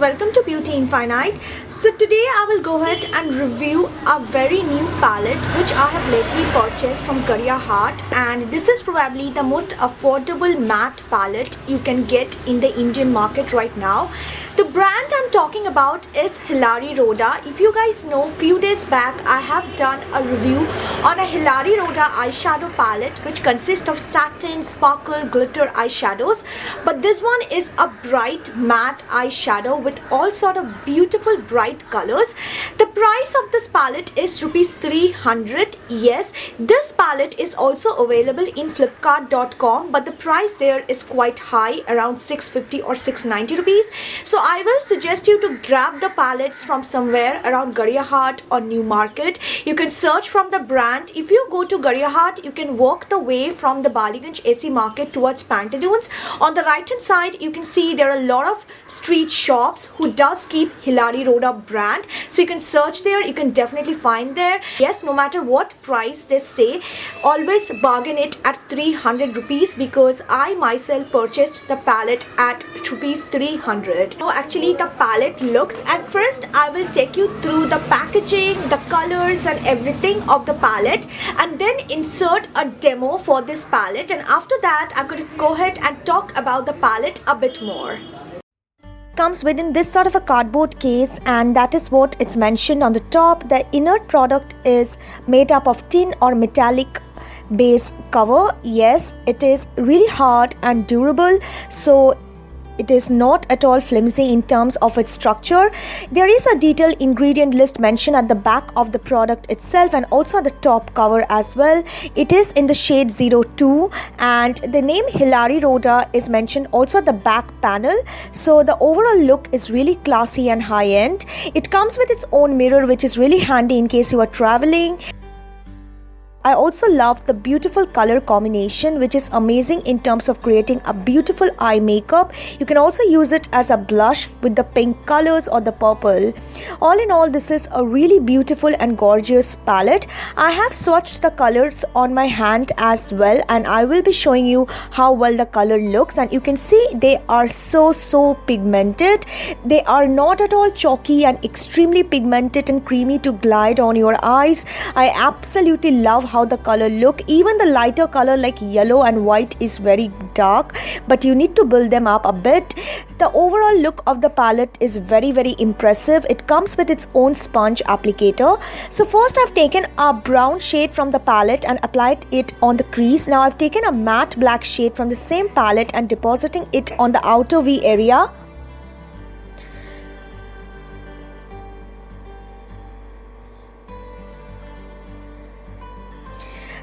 welcome to Beauty Infinite. So today I will go ahead and review a very new palette which I have lately purchased from Gariahat, and this is probably the most affordable matte palette you can get in the Indian market right now. The brand I'm talking about is Hilary Rhoda. If you guys know, few days back I have done a review on a Hilary Rhoda eyeshadow palette which consists of satin, sparkle, glitter eyeshadows. But this one is a bright matte eyeshadow with all sort of beautiful bright colors. The price of this palette is rupees 300. Yes, this palette is also available in flipkart.com, but the price there is quite high, around 650 or 690 rupees. So I will suggest you to grab the palettes from somewhere around Gariahat or New Market. You can search from the brand. If you go to Gariahat, you can walk the way from the Baliganj AC Market towards Pantaloons. On the right hand side, you can see there are a lot of street shops who does keep Hilary Rhoda brand. So you can search there, you can definitely find there. Yes, no matter what price they say, always bargain it at 300 rupees because I myself purchased the palette at rupees 300. Now actually the palette looks, and first I will take you through the packaging, the colors and everything of the palette, and then insert a demo for this palette, and after that I'm going to go ahead and talk about the palette a bit more. Comes within this sort of a cardboard case, and that is what it's mentioned on the top. The inert product is made up of tin or metallic base cover. Yes, it is really hard and durable, so it is not at all flimsy in terms of its structure. There is a detailed ingredient list mentioned at the back of the product itself and also at the top cover as well. It is in the shade 02, and the name Hilary Rhoda is mentioned also at the back panel. So the overall look is really classy and high-end. It comes with its own mirror, which is really handy in case you are traveling. I also love the beautiful color combination, which is amazing in terms of creating a beautiful eye makeup. You can also use it as a blush with the pink colors or the purple. All in all, this is a really beautiful and gorgeous palette. I have swatched the colors on my hand as well, and I will be showing you how well the color looks, and you can see they are so pigmented. They are not at all chalky and extremely pigmented and creamy to glide on your eyes. I absolutely love how the color look. Even the lighter color like yellow and white is very dark, but you need to build them up a bit. The overall look of the palette is very impressive. It comes with its own sponge applicator. So first I've taken a brown shade from the palette and applied it on the crease. Now I've taken a matte black shade from the same palette and depositing it on the outer V area.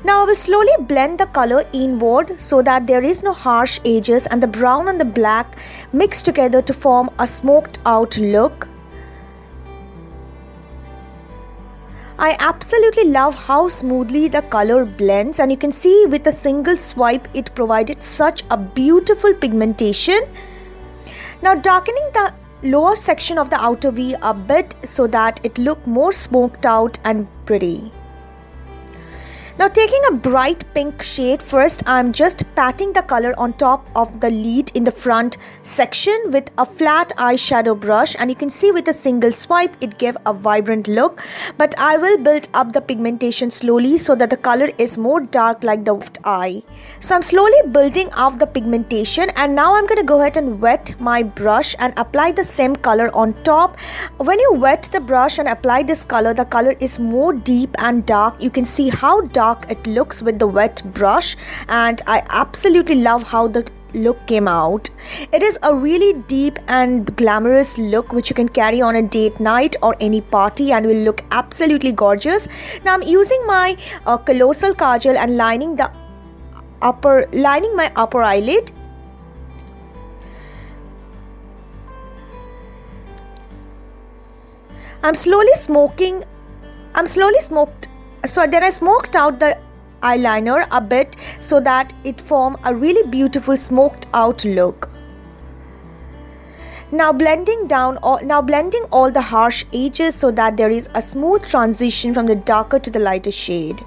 Now I will slowly blend the color inward so that there is no harsh edges, and the brown and the black mix together to form a smoked out look. I absolutely love how smoothly the color blends, and you can see with a single swipe it provided such a beautiful pigmentation. Now darkening the lower section of the outer V a bit so that it look more smoked out and pretty. Now taking a bright pink shade, first I'm just patting the color on top of the lid in the front section with a flat eyeshadow brush, and you can see with a single swipe it gave a vibrant look, but I will build up the pigmentation slowly so that the color is more dark like the left eye. So I'm slowly building up the pigmentation, and now I'm going to go ahead and wet my brush and apply the same color on top. When you wet the brush and apply this color, the color is more deep and dark. You can see how dark it looks with the wet brush, and I absolutely love how the look came out. It is a really deep and glamorous look which you can carry on a date night or any party and will look absolutely gorgeous. Now I'm using my Colossal Kajal and lining my upper eyelid. So then I smoked out the eyeliner a bit so that it formed a really beautiful smoked out look. Now blending all the harsh edges so that there is a smooth transition from the darker to the lighter shade.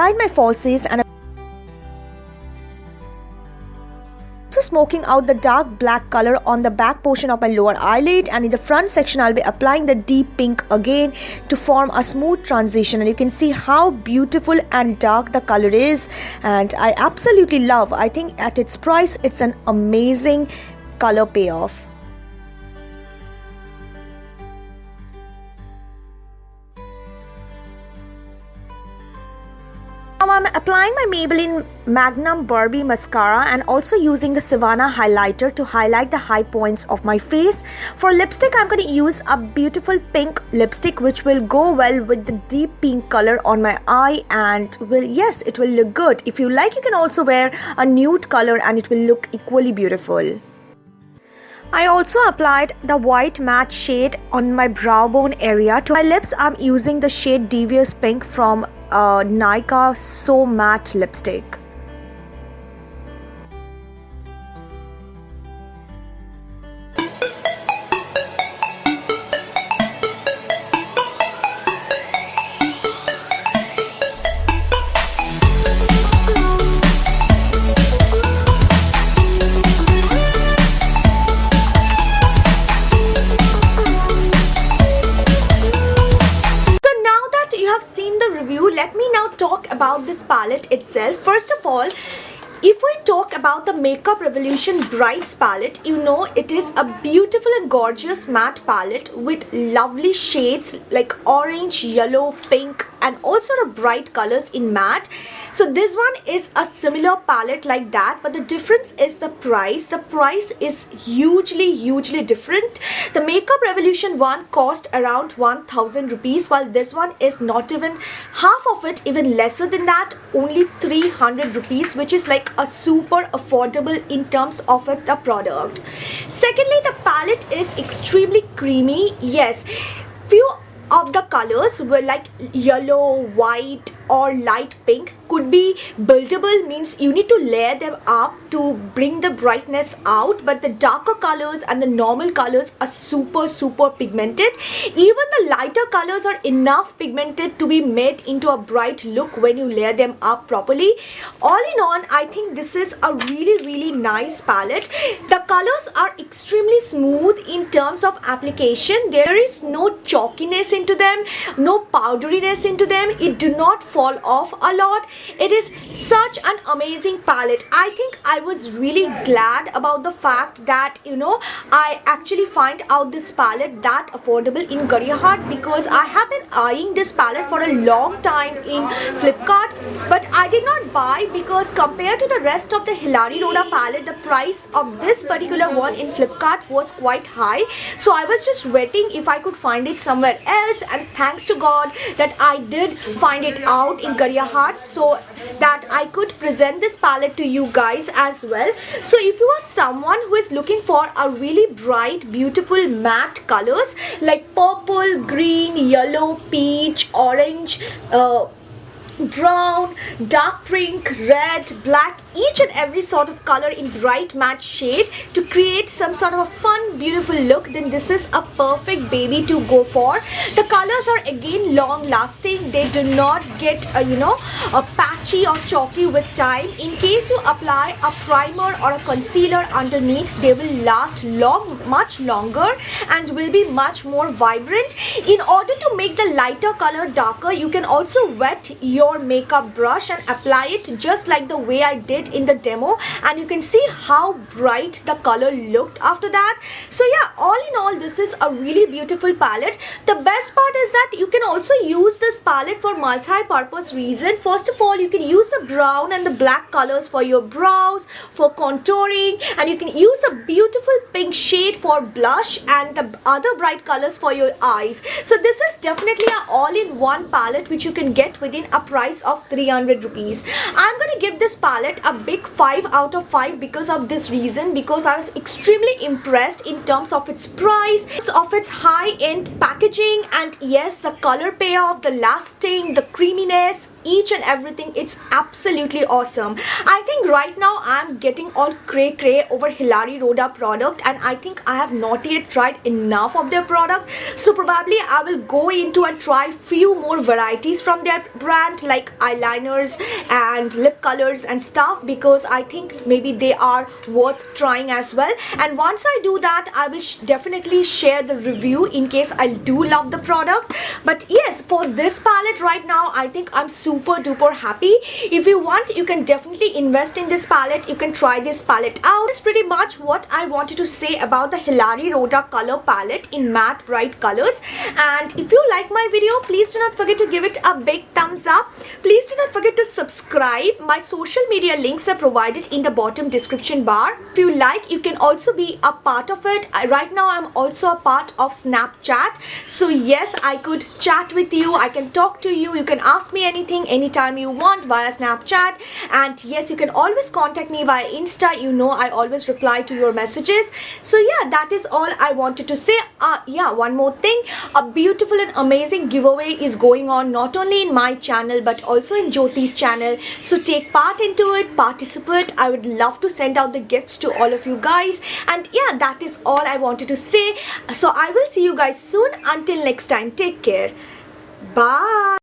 applied my falsies and also smoking out the dark black color on the back portion of my lower eyelid, and in the front section I'll be applying the deep pink again to form a smooth transition. And you can see how beautiful and dark the color is, and I absolutely love. I think at its price it's an amazing color payoff. Now I'm applying my Maybelline Magnum Barbie mascara and also using the Savannah highlighter to highlight the high points of my face. For lipstick, I'm going to use a beautiful pink lipstick which will go well with the deep pink color on my eye, and yes, it will look good. If you like, you can also wear a nude color and it will look equally beautiful. I also applied the white matte shade on my brow bone area. To my lips, I'm using the shade Devious Pink from NIKON So Matte lipstick. Let me now talk about this palette itself. First of all, if we talk about the Makeup Revolution Brights palette, you know it is a beautiful and gorgeous matte palette with lovely shades like orange, yellow, pink and all sort of bright colors in matte. So this one is a similar palette like that, but the difference is the price. The price is hugely different. The Makeup Revolution one cost around 1000 rupees, while this one is not even half of it, even lesser than that, only 300 rupees, which is like a super affordable in terms of the product. Secondly, the palette is extremely creamy. Yes, few of the colors were like yellow, white or light pink could be buildable, means you need to layer them up to bring the brightness out, but the darker colors and the normal colors are super pigmented. Even the lighter colors are enough pigmented to be made into a bright look when you layer them up properly. All in all, I think this is a really nice palette. The colors are extremely smooth in terms of application. There is no chalkiness into them, no powderiness into them. It do not fall off a lot. It is such an amazing palette. I think I was really glad about the fact that, you know, I actually find out this palette that affordable in Gariahat, because I have been eyeing this palette for a long time in Flipkart, but I did not buy because compared to the rest of the Hilary Rhoda palette, the price of this particular one in Flipkart was quite high. So I was just waiting if I could find it somewhere else, and thanks to God that I did find it out in Gariahat, so that I could present this palette to you guys as well. So if you are someone who is looking for a really bright, beautiful matte colors like purple, green, yellow, peach, orange, brown, dark pink, red, black, each and every sort of color in bright matte shade to create some sort of a fun, beautiful look, then this is a perfect baby to go for. The colors are again long lasting. They do not get patchy or chalky with time. In case you apply a primer or a concealer underneath, they will last much longer and will be much more vibrant. In order to make the lighter color darker, you can also wet your makeup brush and apply it just like the way I did in the demo, and you can see how bright the color looked after that. So yeah, all in all, this is a really beautiful palette. The best part is that you can also use this palette for multi-purpose reason. First of all, you can use the brown and the black colors for your brows, for contouring, and you can use a beautiful pink shade for blush and the other bright colors for your eyes. So this is definitely an all-in-one palette which you can get within a price of 300 rupees. I'm going to give this palette a big 5 out of 5 because of this reason, because I was extremely impressed in terms of its price, of its high-end packaging, and yes, the color payoff, the lasting, the creaminess, each and everything. It's absolutely awesome. I think right now I'm getting all cray over Hilary Rhoda product, and I think I have not yet tried enough of their product. So probably I will go into and try few more varieties from their brand, like eyeliners and lip colors and stuff, because I think maybe they are worth trying as well. And once I do that, I will definitely share the review in case I do love the product. But yes, for this palette right now, I think I'm super duper happy. If you want, you can definitely invest in this palette. You can try this palette out. That's pretty much what I wanted to say about the Hilary Rhoda Colour Palette in matte bright colors. And if you like my video, please do not forget to give it a big thumbs up. Please do not forget to subscribe. My social media links are provided in the bottom description bar. If you like, you can also be a part of it. Right now I'm also a part of Snapchat, so yes, I could chat with you, I can talk to you, you can ask me anything anytime you want via Snapchat. And yes, you can always contact me via Insta. You know I always reply to your messages. So yeah, that is all I wanted to say. Yeah, one more thing, a beautiful and amazing giveaway is going on, not only in my channel but also in Jyoti's channel. So take part into it, participate. I would love to send out the gifts to all of you guys. And yeah, that is all I wanted to say. So I will see you guys soon. Until next time, take care. Bye.